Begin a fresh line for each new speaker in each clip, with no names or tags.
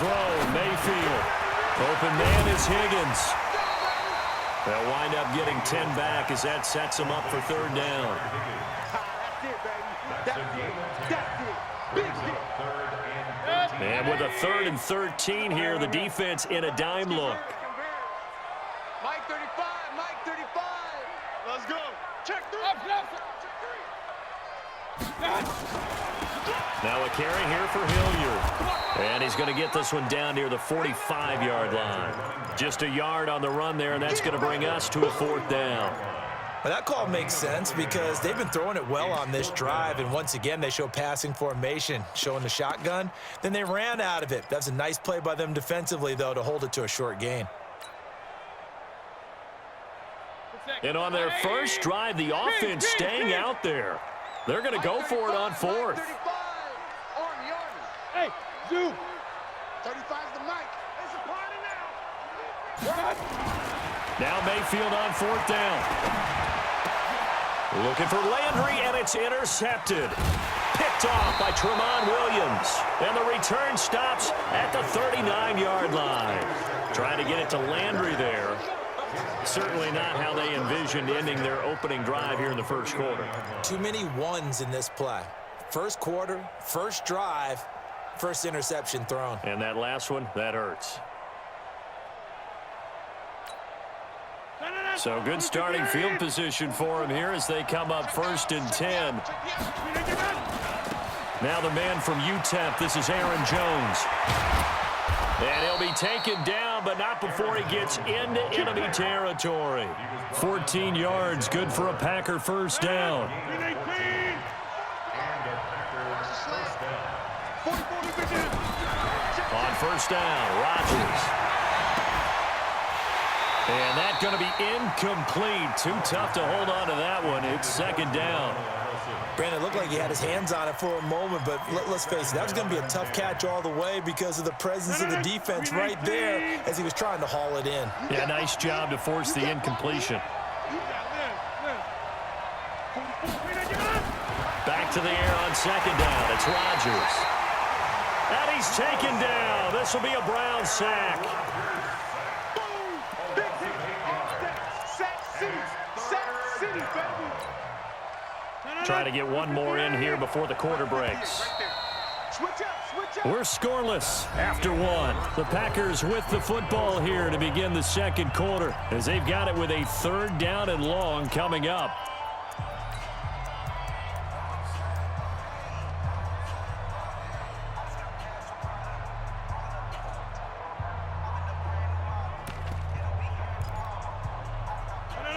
throw, Mayfield. Open man is Higgins. They'll wind up getting 10 back as that sets them up for third down. And with a 3rd and 13 here, the defense in a dime look.
Mike 35, Mike 35. Let's go. Check 3.
Now a carry here for Hilliard. And he's going to get this one down near the 45-yard line. Just a yard on the run there, and that's going to bring us to a 4th down.
Well, that call makes sense because they've been throwing it well on this drive, and once again they show passing formation, showing the shotgun. Then they ran out of it. That's a nice play by them defensively, though, to hold it to a short gain.
And on their first drive, the offense staying out there. They're going to go for it on 4th.
Hey, Zoom. 35's the mic. It's a party now.
Now Mayfield on 4th down. Looking for Landry, and it's intercepted. Picked off by Tramon Williams. And the return stops at the 39-yard line. Trying to get it to Landry there. Certainly not how they envisioned ending their opening drive here in the first quarter.
Too many ones in this play. First quarter, first drive, first interception thrown.
And that last one, that hurts. So good starting field position for him here as they come up 1st and 10. Now the man from UTEP, this is Aaron Jones. And he'll be taken down, but not before he gets into enemy territory. 14 yards, good for a Packer first down. On first down, Rodgers. And that's going to be incomplete. Too tough to hold on to that one. It's 2nd down.
Brandon, it looked like he had his hands on it for a moment, but let's face it, that was going to be a tough catch all the way because of the presence of the defense right there as he was trying to haul it in.
Yeah, nice job to force the incompletion. Back to the air on 2nd down. It's Rodgers. And he's taken down. This will be a Brown sack. Trying to get one more in here before the quarter breaks. We're scoreless after one. The Packers with the football here to begin the second quarter as they've got it with a 3rd down and long coming up.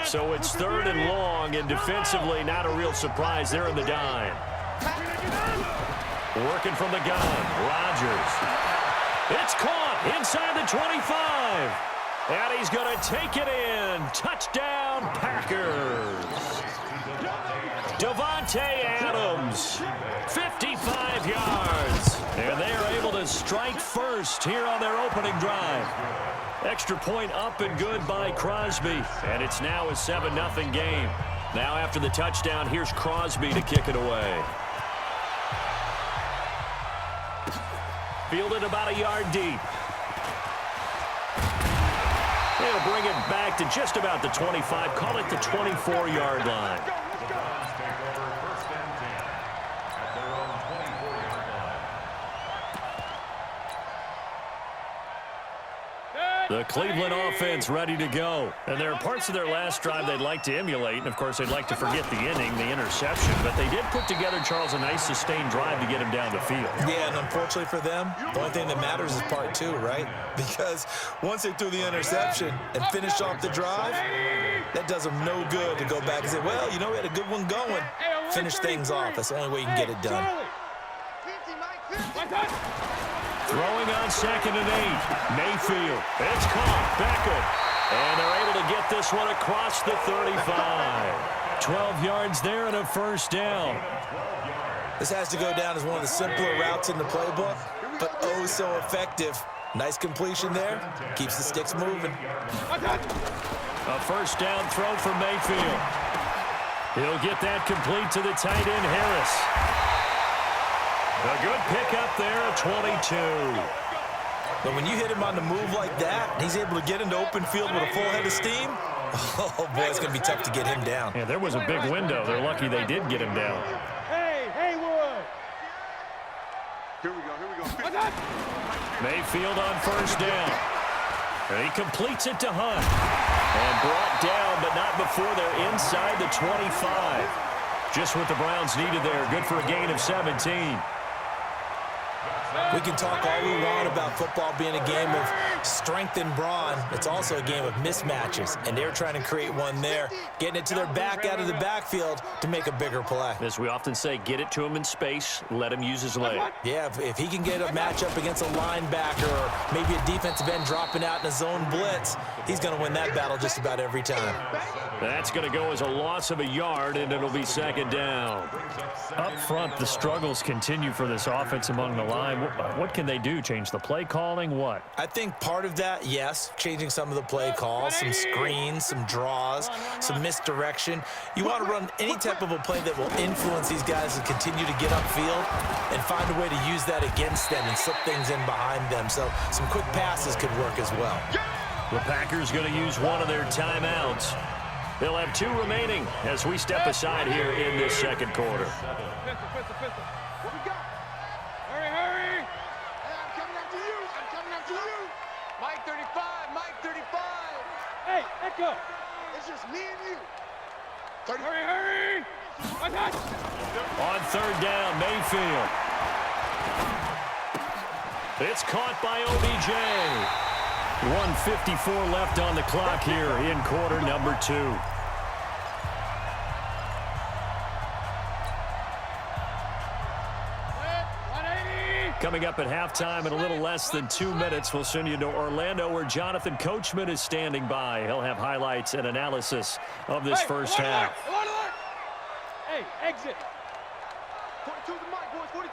So it's 3rd and long, and defensively not a real surprise there in the dime. Working from the gun, Rodgers. It's caught inside the 25. And he's going to take it in. Touchdown, Packers. Davante Adams, 55 yards. And they are able to strike first here on their opening drive. Extra point up and good by Crosby. And it's now a 7-0 game. Now after the touchdown, here's Crosby to kick it away. Fielded about a yard deep. They'll bring it back to just about the 25. Call it the 24-yard line. The Cleveland offense ready to go. And there are parts of their last drive they'd like to emulate. And, of course, they'd like to forget the inning, the interception. But they did put together, Charles, a nice sustained drive to get him down the field.
Yeah, and unfortunately for them, the only thing that matters is part 2, right? Because once they threw the interception and finished off the drive, that does them no good to go back and say, well, you know, we had a good one going. Finish things off. That's the only way you can get it done.
Throwing on 2nd and 8. Mayfield. It's caught. Beckham. And they're able to get this one across the 35. 12 yards there and a first down.
This has to go down as one of the simpler routes in the playbook, but oh so effective. Nice completion there. Keeps the sticks moving.
A first down throw for Mayfield. He'll get that complete to the tight end, Harris. A good pickup there at 22.
But when you hit him on the move like that, and he's able to get into open field with a full head of steam, oh, boy, it's going to be tough to get him down.
Yeah, there was a big window. They're lucky they did get him down.
Hey, Haywood. Here we go.
Mayfield on first down. And he completes it to Hunt. And brought down, but not before they're inside the 25. Just what the Browns needed there. Good for a gain of 17.
We can talk all we want about football being a game of strength and brawn. It's also a game of mismatches, and they're trying to create one there, getting it to their back out of the backfield to make a bigger play.
As we often say, get it to him in space, let him use his leg.
Yeah, if he can get a matchup against a linebacker or maybe a defensive end dropping out in a zone blitz, he's going to win that battle just about every time.
That's going to go as a loss of a yard, and it'll be second down. Up front, the struggles continue for this offense among the line. What can they do? Change the play calling? What?
I think part of that, yes, changing some of the play calls, some screens, some draws, some misdirection. You want to run any type of a play that will influence these guys to continue to get upfield and find a way to use that against them and slip things in behind them. So some quick passes could work as well.
The Packers going to use one of their timeouts. They'll have 2 remaining as we step aside here in this second quarter.
What we got? Hurry. Hey, I'm coming after you. Mike 35. Hey, Echo. It's just me and you. Hurry.
On third down, Mayfield. It's caught by OBJ. 1:54 left on the clock here in quarter number 2. Coming up at halftime in a little less than 2 minutes, we'll send you to Orlando where Jonathan Coachman is standing by. He'll have highlights and analysis of this first half.
Hey, exit. 42's the mic, boys.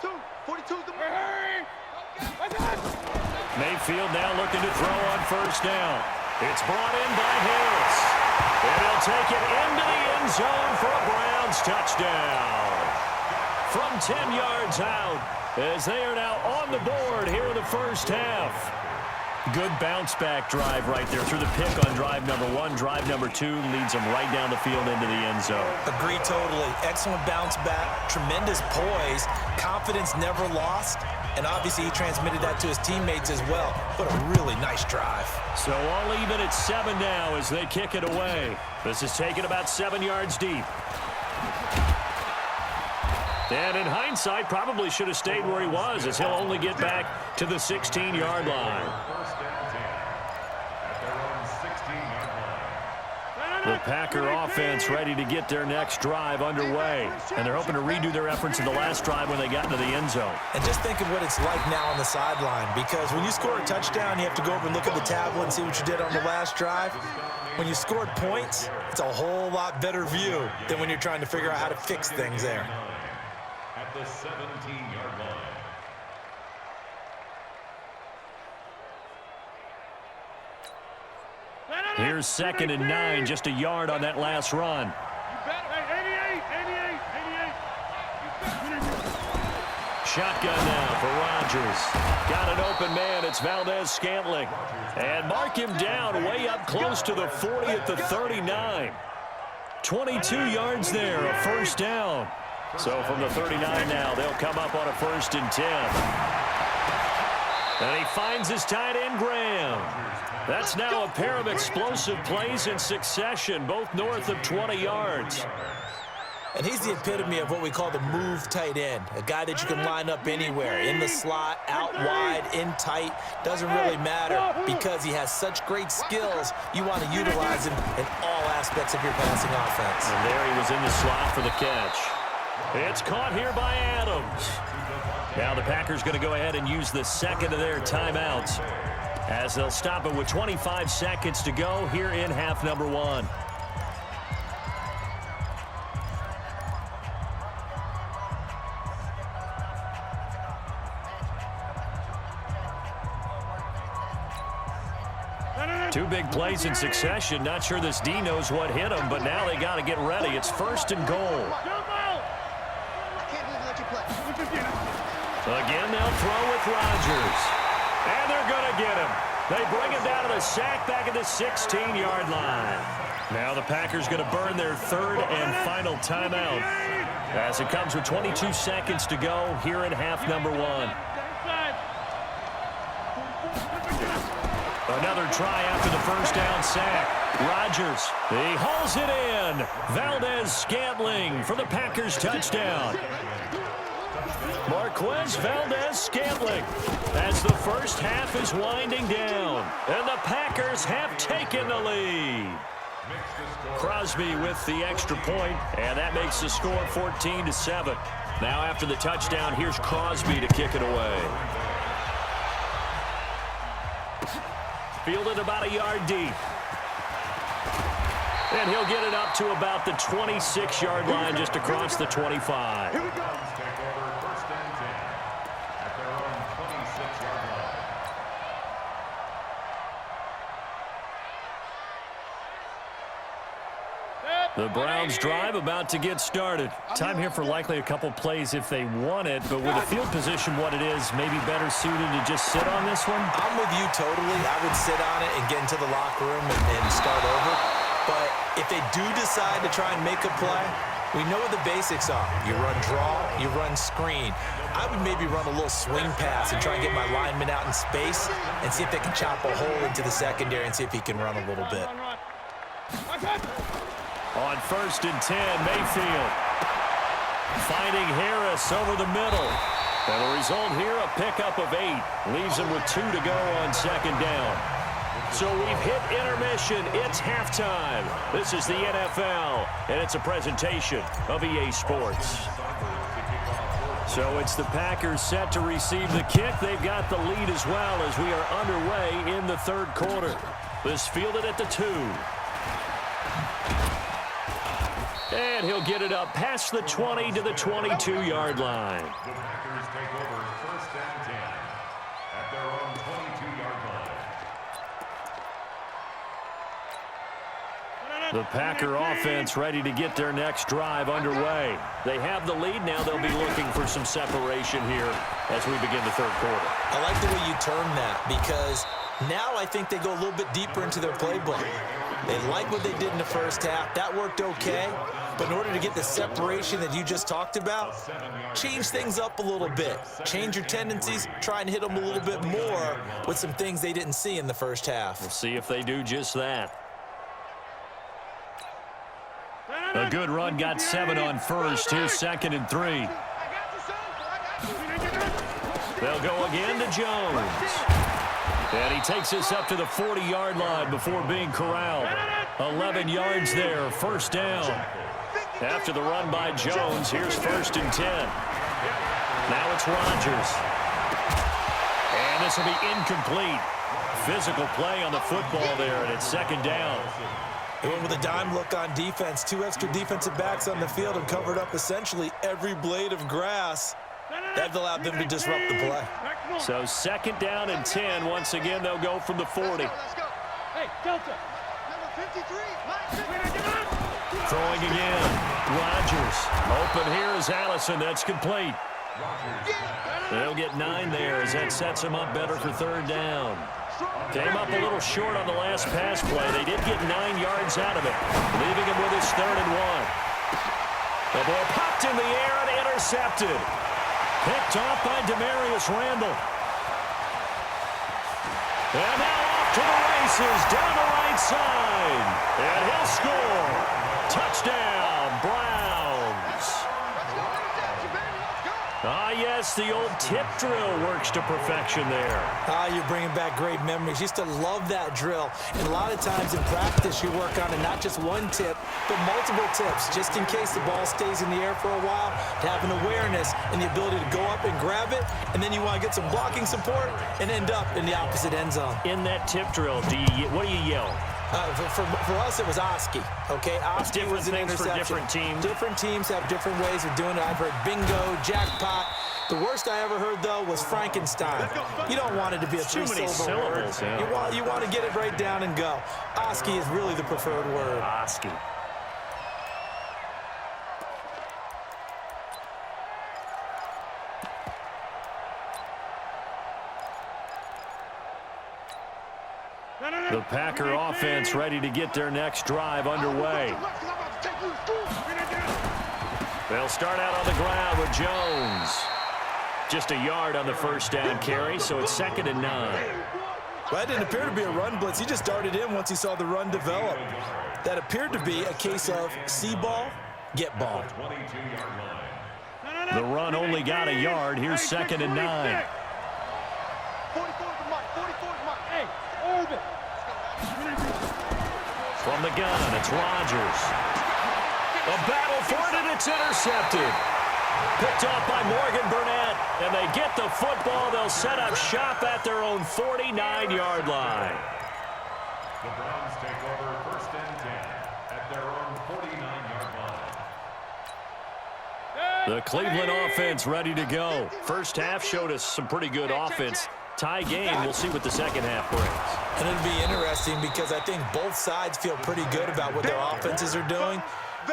42's the mic.
Mayfield now looking to throw on first down. It's brought in by Harris. And he'll take it into the end zone for a Browns touchdown. From 10 yards out, as they are now on the board here in the first half. Good bounce-back drive right there through the pick on drive number 1. Drive number 2 leads them right down the field into the end zone.
Agree totally. Excellent bounce back, tremendous poise, confidence never lost, and obviously he transmitted that to his teammates as well. What a really nice drive.
So all even at 7 now as they kick it away. This is taken about 7 yards deep. And in hindsight, probably should have stayed where he was as he'll only get back to the 16-yard line. The Packer offense ready to get their next drive underway. And they're hoping to redo their efforts in the last drive when they got into the end zone.
And just think of what it's like now on the sideline, because when you score a touchdown, you have to go over and look at the tablet and see what you did on the last drive. When you scored points, it's a whole lot better view than when you're trying to figure out how to fix things there.
At the 17-yard line.
Here's 2nd and 9, just a yard on that last run. Shotgun now for Rodgers. Got an open man. It's Valdez-Scantling. And mark him down way up close to the 40 at the 39. 22 yards there, a first down. So from the 39 now, they'll come up on a 1st and 10. And he finds his tight end, Graham. That's now a pair of explosive plays in succession, both north of 20 yards.
And he's the epitome of what we call the move tight end, a guy that you can line up anywhere, in the slot, out wide, in tight, doesn't really matter because he has such great skills. You want to utilize him in all aspects of your passing offense.
And there he was in the slot for the catch. It's caught here by Adams. Now the Packers going to go ahead and use the second of their timeouts as they'll stop it with 25 seconds to go here in half number 1. Two big plays in succession. Not sure this D knows what hit him, but now they got to get ready. It's 1st and goal. Again, they'll throw with Rodgers. And they're going to get They bring him down to the sack back at the 16-yard line. Now the Packers going to burn their third and final timeout as it comes with 22 seconds to go here in half number one. Another try after the first down sack. Rodgers, he hauls it in. Valdez-Scantling for the Packers touchdown. Marquez Valdez-Scantling as the first half is winding down. And the Packers have taken the lead. Crosby with the extra point, and that makes the score 14-7. Now after the touchdown, here's Crosby to kick it away. Fielded about a yard deep. And he'll get it up to about the 26-yard line just across the 25.
Here we go.
The Browns drive about to get started. Time here for likely a couple plays if they want it, but with the field position what it is, maybe better suited to just sit on this one?
I'm with you totally. I would sit on it and get into the locker room and start over. But if they do decide to try and make a play, we know what the basics are. You run draw, you run screen. I would maybe run a little swing pass and try and get my lineman out in space and see if they can chop a hole into the secondary and see if he can run a little bit.
On 1st and 10, Mayfield finding Harris over the middle. And the result here, a pickup of 8. Leaves him with 2 to go on 2nd down. So we've hit intermission. It's halftime. This is the NFL, and it's a presentation of EA Sports. So it's the Packers set to receive the kick. They've got the lead as well as we are underway in the 3rd quarter. This fielded at the 2. And he'll get it up past the 20 to the 22-yard line.
The Packers take over 1st and 10 at their own 22-yard line.
The Packer offense ready to get their next drive underway. They have the lead now. They'll be looking for some separation here as we begin the 3rd quarter.
I like the way you term that because now I think they go a little bit deeper into their playbook. They like what they did in the first half. That worked okay. But in order to get the separation that you just talked about, change things up a little bit. Change your tendencies. Try and hit them a little bit more with some things they didn't see in the first half.
We'll see if they do just that. A good run got 7 on 1st. Here's 2nd and 3. They'll go again to Jones. And he takes us up to the 40-yard line before being corralled. 11 yards there, 1st down. After the run by Jones, here's 1st and 10. Now it's Rodgers. And this will be incomplete. Physical play on the football there, and it's 2nd down.
They went with a dime look on defense. 2 extra defensive backs on the field and covered up essentially every blade of grass. That allowed them to disrupt the play.
So 2nd down and 10. Once again, they'll go from the 40.
Let's go. Hey, Delta. Number 53.
Throwing again. Rodgers. Open here is Allison. That's complete. They'll get 9 there as that sets him up better for 3rd down. Came up a little short on the last pass play. They did get 9 yards out of it, leaving him with his 3rd and 1. The ball popped in the air and intercepted. Picked off by Demarius Randall. And now off to the races down the right side. And he'll score. Touchdown, Browns. Ah, yes, the old tip drill works to perfection there.
Ah, you're bringing back great memories. Used to love that drill. And a lot of times in practice, you work on it, not just one tip, but multiple tips, just in case the ball stays in the air for a while, to have an awareness and the ability to go up and grab it, and then you want to get some blocking support and end up in the opposite end zone.
In that tip drill, what do you yell?
For us, it was Oski. Okay, Oski was an interception.
For different teams.
Different teams have different ways of doing it. I've heard bingo, jackpot. The worst I ever heard, though, was Frankenstein. You don't want it to be a three-syllable word. Yeah. You want to get it right down and go. Oski is really the preferred word.
Oski. The Packer offense ready to get their next drive underway. They'll start out on the ground with Jones. Just a yard on the first down carry, so it's 2nd and 9.
Well, that didn't appear to be a run blitz. He just darted in once he saw the run develop. That appeared to be a case of see ball, get ball.
The run only got a yard. Here's 2nd and 9. From the gun, it's Rodgers. A battle for it, and it's intercepted. Picked off by Morgan Burnett, and they get the football. They'll set up shop at their own 49-yard line.
The Browns take over 1st and 10 at their own 49-yard line.
The Cleveland offense ready to go. First half showed us some pretty good offense. Tie game. We'll see what the second half brings.
And it'll be interesting because I think both sides feel pretty good about what their offenses are doing.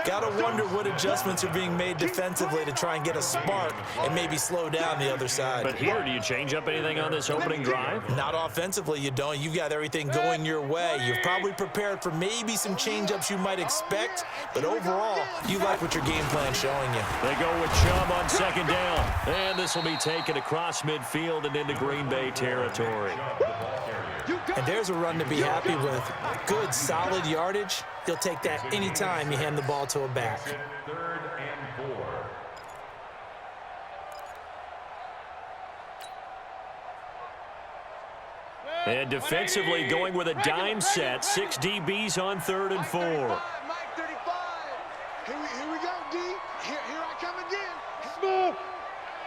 Got to wonder what adjustments are being made defensively to try and get a spark and maybe slow down the other side.
But here, do you change up anything on this opening drive?
Not offensively, you don't. You've got everything going your way. You've probably prepared for maybe some change-ups you might expect, but overall, you like what your game plan's showing you.
They go with Chubb on 2nd down, and this will be taken across midfield and into Green Bay territory.
And there's a run to be happy with. Good, solid yardage. You'll take that anytime you hand the ball to a back.
3rd and 4.
And defensively going with a dime set. 6 DBs on 3rd and 4.
Mike 35. Here we go, D. Here I come again. Here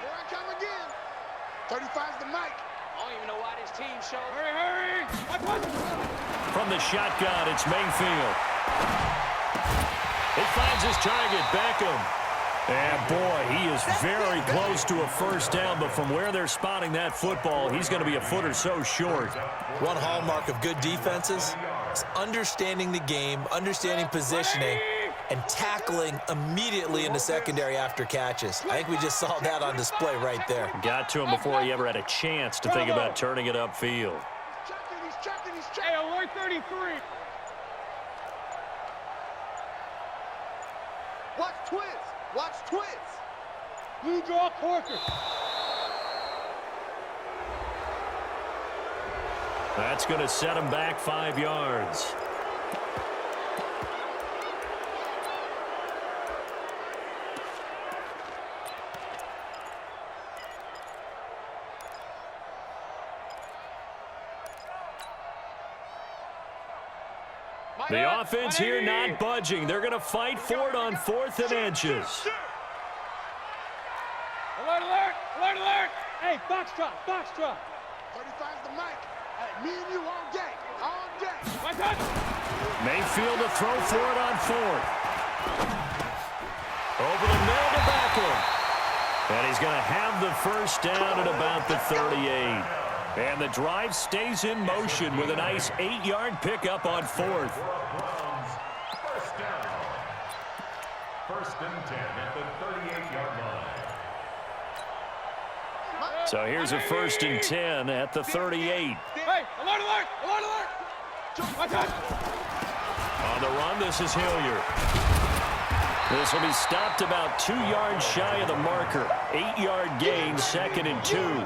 I come again. 35's the mic.
I don't even know why this team showed.
Hurry!
From the shotgun, it's Mayfield. He finds his target, Beckham. And, boy, he is very close to a first down, but from where they're spotting that football, he's going to be a foot or so short.
One hallmark of good defenses is understanding the game, understanding positioning, and tackling immediately in the secondary after catches. I think we just saw that on display right there.
Got to him before he ever had a chance to think about turning it upfield.
He's checking. Hey, alert 33. Watch twins. Blue draw Corker.
That's going to set him back 5 yards. The offense here not budging. They're going to fight for it on 4th and inches.
Alert. Hey, box drop. 35's the mic. Hey, me and you all day.
Mayfield to throw for it on 4th. Over the middle to Beckham. And he's going to have the first down at about the 38. And the drive stays in motion with a nice 8-yard pickup on 4th.
First down. 1st and 10 at the 38-yard line.
So here's a 1st and 10 at the 38.
Hey, alert.
On the run, this is Hilliard. This will be stopped about 2 yards shy of the marker. 8-yard gain, 2nd and 2.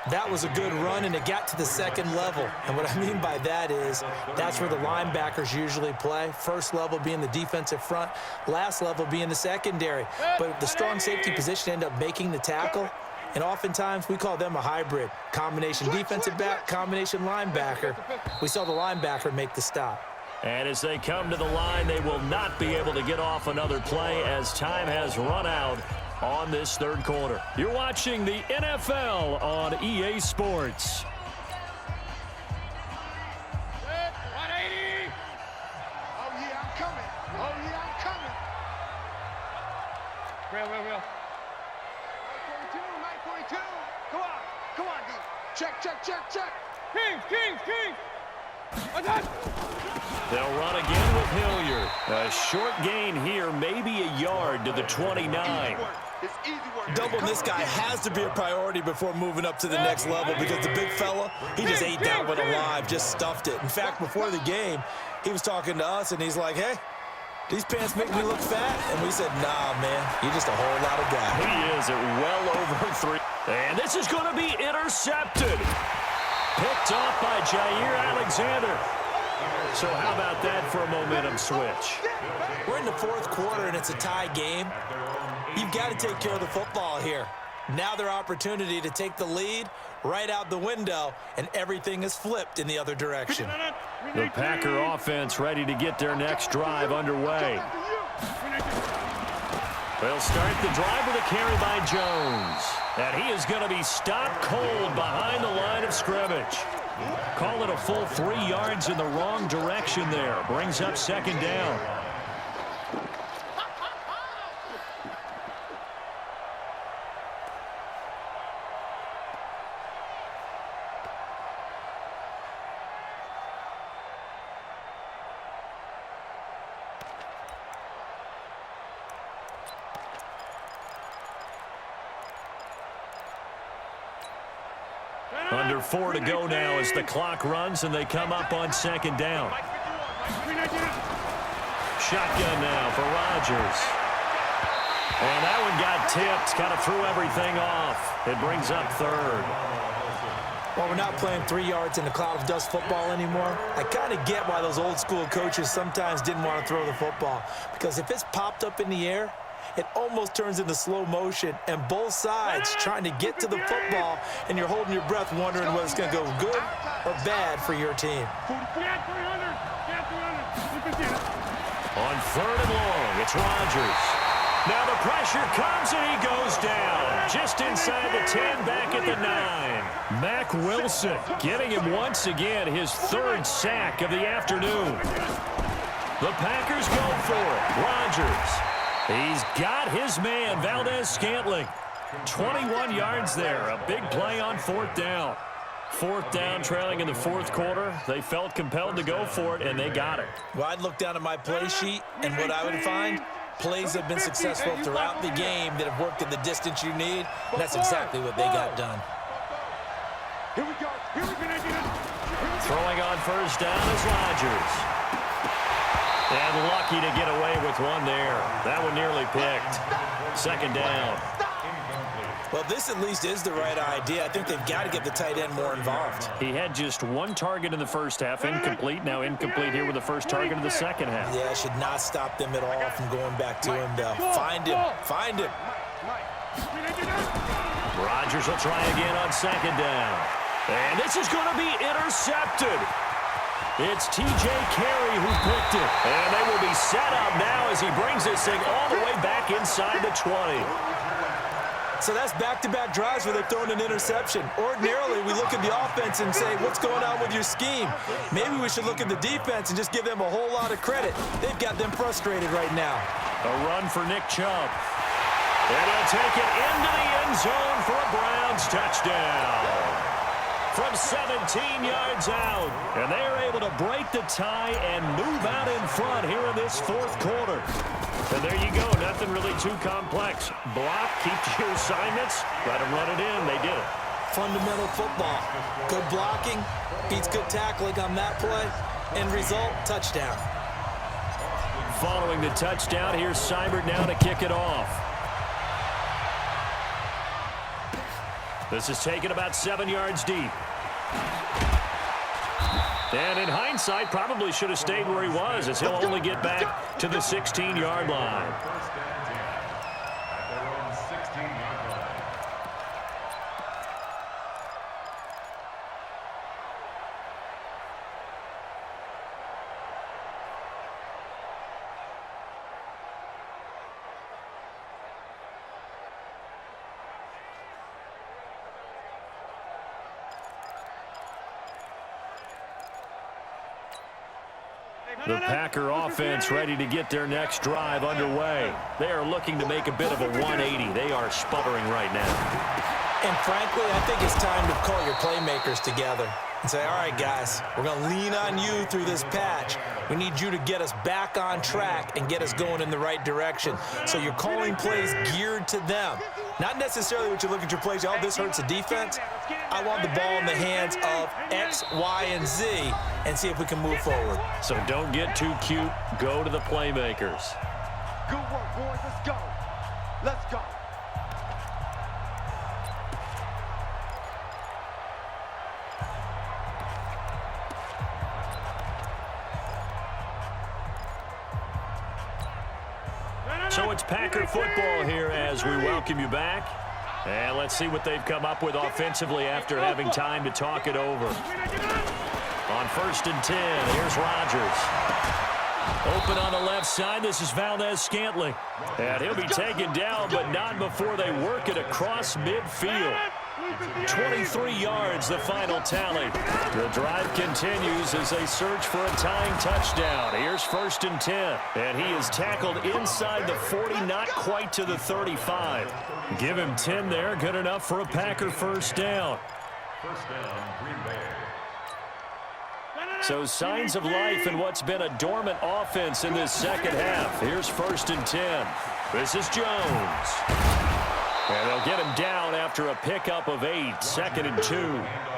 That was a good run, and it got to the second level. And what I mean by that is that's where the linebackers usually play. First level being the defensive front, last level being the secondary. But the strong safety position ended up making the tackle, and oftentimes we call them a hybrid. Combination defensive back, combination linebacker. We saw the linebacker make the stop.
And as they come to the line, they will not be able to get off another play as time has run out on this 3rd quarter. You're watching the NFL on EA Sports.
180. Oh, yeah, I'm coming. Real. Mike 42. Come on, D. Check. King.
They'll run again with Hilliard. A short gain here, maybe a yard to the 29.
It's easy work.
Doubling this guy has to be a priority before moving up to the next level because the big fella, he just ate that one it alive, just stuffed it. In fact, before the game, he was talking to us, and he's like, hey, these pants make me look fat. And we said, nah, man, you're just a whole lot of guy.
He is at well over 3. And this is going to be intercepted. Picked off by Jair Alexander. So how about that for a momentum switch?
We're in the fourth quarter, and it's a tie game. You've got to take care of the football here. Now their opportunity to take the lead right out the window, and everything is flipped in the other direction.
The Packer offense ready to get their next drive underway. They'll start the drive with a carry by Jones. And he is going to be stopped cold behind the line of scrimmage. Call it a full 3 yards in the wrong direction there. Brings up second down. Under 4 to go now as the clock runs and they come up on second down. Shotgun now for Rodgers. And that one got tipped, kind of threw everything off. It brings up third.
Well, we're not playing 3 yards in the cloud of dust football anymore. I kind of get why those old school coaches sometimes didn't want to throw the football. Because if it's popped up in the air, it almost turns into slow motion, and both sides trying to get to the football, and you're holding your breath wondering whether it's going to go good or bad for your team.
On third and long, it's Rodgers. Now the pressure comes, and he goes down. Just inside the 10, back at the 9. Mack Wilson getting him once again, his third sack of the afternoon. The Packers go for it. Rodgers. He's got his man, Valdez-Scantling. 21 yards there. A big play on fourth down. Fourth down, trailing in the fourth quarter. They felt compelled to go for it, and they got it.
Well, I'd look down at my play sheet, and what I would find, plays have been successful throughout the game that have worked at the distance you need. And that's exactly what they got done.
Throwing on first down is Rodgers. And lucky to get away with one there. That one nearly picked. Second down.
Well, this at least is the right idea. I think they've got to get the tight end more involved.
He had just one target in the first half, incomplete. Now incomplete here with the first target of the second half.
Yeah, should not stop them at all from going back to him, though. Find him. Find him.
Rodgers will try again on second down. And this is going to be intercepted. It's T.J. Carey who picked it. And they will be set up now as he brings this thing all the way back inside the 20.
So that's back-to-back drives where they've thrown an interception. Ordinarily, we look at the offense and say, what's going on with your scheme? Maybe we should look at the defense and just give them a whole lot of credit. They've got them frustrated right now.
A run for Nick Chubb. And he'll take it into the end zone for a Browns touchdown. From 17 yards out. And they are able to break the tie and move out in front here in this fourth quarter. And there you go. Nothing really too complex. Block, keep to your assignments, let them run it in. They did it.
Fundamental football. Good blocking beats good tackling on that play. End result, touchdown.
Following the touchdown, here's Seibert now to kick it off. This is taken about 7 yards deep. And in hindsight, probably should have stayed where he was, as he'll only get back to the 16-yard line. The Packer offense ready to get their next drive underway. They are looking to make a bit of a 180. They are sputtering right now.
And frankly, I think it's time to call your playmakers together and say, all right, guys, we're going to lean on you through this patch. We need you to get us back on track and get us going in the right direction. So you're calling plays geared to them. Not necessarily what you look at your plays. Oh, this hurts the defense. I want the ball in the hands of X, Y, and Z and see if we can move forward.
So don't get too cute. Go to the playmakers.
Good work, boys. Let's go. Let's go.
So it's Packer football here as we welcome you back. And let's see what they've come up with offensively after having time to talk it over. On 1st and 10, here's Rodgers. Open on the left side, this is Valdez-Scantling. And he'll be taken down, but not before they work it across midfield. 23 yards, the final tally. The drive continues as they search for a tying touchdown. Here's 1st and 10. And he is tackled inside the 40, not quite to the 35. Give him 10 there, good enough for a Packer first down.
First down, Green Bay.
So signs of life in what's been a dormant offense in this second half. Here's 1st and 10. This is Jones. And they'll get him down after a pickup of 8, 2nd and 2.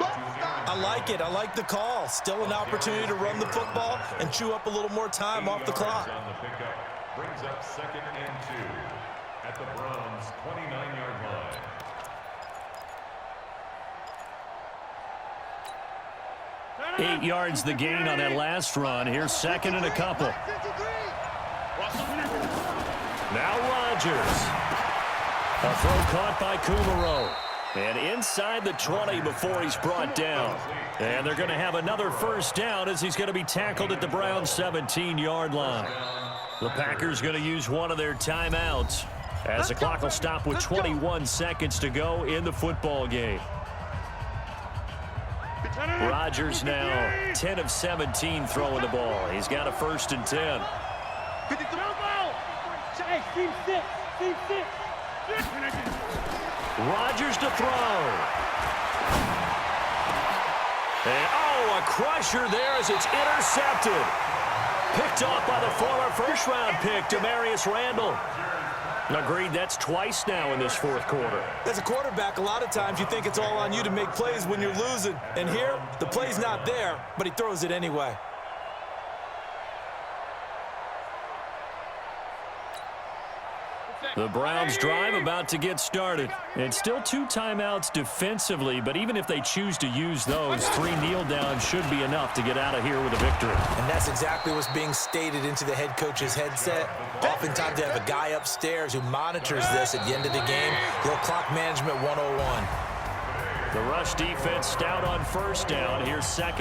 I like it. I like the call. Still an opportunity to run the football and chew up a little more time off the clock.
On the pickup brings up 2nd and 2 at the Browns' 29-yard line.
Eight yards the gain on that last run. Here's 2nd and a couple. Now Rodgers. A throw caught by Kumaro. And inside the 20 before he's brought down. And they're going to have another first down as he's going to be tackled at the Browns' 17-yard line. The Packers going to use one of their timeouts as the clock will stop with 21 seconds to go in the football game. Rodgers now 10 of 17 throwing the ball. He's got a 1st and 10. Rodgers to throw. And, oh, a crusher there as it's intercepted. Picked off by the former first-round pick, Demarius Randall. Agreed, that's twice now in this 4th quarter.
As a quarterback, a lot of times you think it's all on you to make plays when you're losing. And here, the play's not there, but he throws it anyway.
The Browns drive about to get started. It's still 2 timeouts defensively, but even if they choose to use those, 3 kneel downs should be enough to get out of here with a victory.
And that's exactly what's being stated into the head coach's headset. Oftentimes they have a guy upstairs who monitors this at the end of the game. Little clock management 101.
The rush defense stout on first down. Here's 2nd.